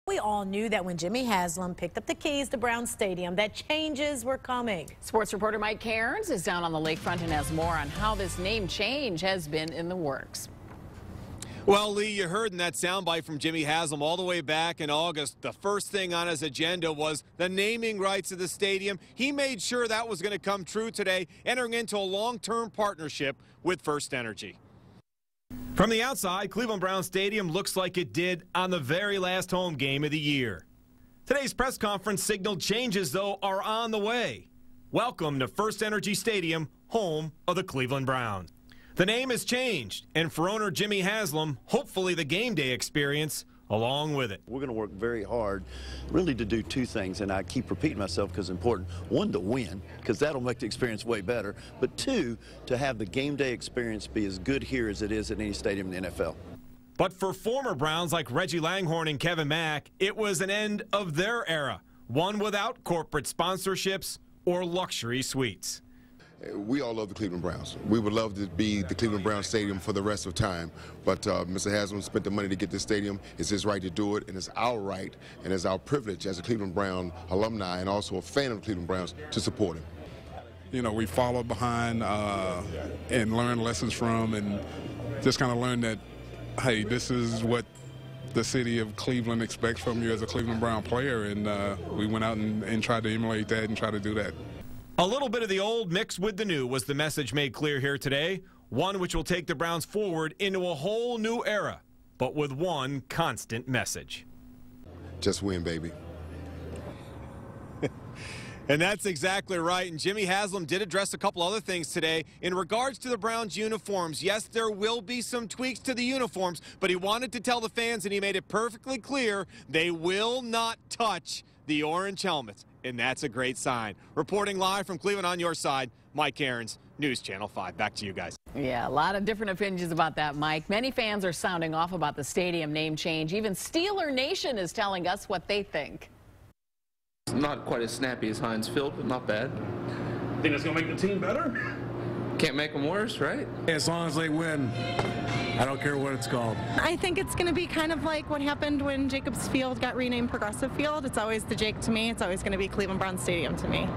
We all knew that when Jimmy Haslam picked up the keys to Brown Stadium that changes were coming. Sports reporter Mike Cairns is down on the lakefront and has more on how this name change has been in the works. Well, Lee, you heard in that soundbite from Jimmy Haslam all the way back in August, the first thing on his agenda was the naming rights of the stadium. He made sure that was going to come true today, entering into a long-term partnership with FirstEnergy. From the outside, Cleveland Brown Stadium looks like it did on the very last home game of the year. Today's press conference signaled changes, though, are on the way. Welcome to FirstEnergy Stadium, home of the Cleveland Browns. The name has changed, and for owner Jimmy Haslam, hopefully the game day experience along with it. We're going to work very hard really to do two things, and I keep repeating myself because it's important. One, to win, because that'll make the experience way better, but two, to have the game day experience be as good here as it is at any stadium in the NFL. But for former Browns like Reggie Langhorne and Kevin Mack, it was an end of their era, one without corporate sponsorships or luxury suites. We all love the Cleveland Browns. We would love to be the Cleveland Browns Stadium for the rest of time, but Mr. Haslam spent the money to get this stadium. It's his right to do it, and it's our right and it's our privilege as a Cleveland Brown alumni and also a fan of the Cleveland Browns to support him. You know, we follow behind and learn lessons from, and just kind of learn that, hey, this is what the city of Cleveland expects from you as a Cleveland Brown player, and we went out and tried to emulate that and try to do that. A little bit of the old mixed with the new was the message made clear here today, one which will take the Browns forward into a whole new era, but with one constant message. Just win, baby. And that's exactly right. And Jimmy Haslam did address a couple other things today. In regards to the Browns uniforms, yes, there will be some tweaks to the uniforms, but he wanted to tell the fans, and he made it perfectly clear, they will not touch the orange helmets. And that's a great sign. Reporting live from Cleveland on your side, Mike Cairns, News Channel 5. Back to you guys. Yeah, a lot of different opinions about that, Mike. Many fans are sounding off about the stadium name change. Even Steeler Nation is telling us what they think. It's not quite as snappy as Heinz Field, but not bad. Think it's going to make the team better? Can't make them worse, right? As long as they win, I don't care what it's called. I think it's going to be kind of like what happened when Jacobs Field got renamed Progressive Field. It's always the Jake to me. It's always going to be Cleveland Brown Stadium to me.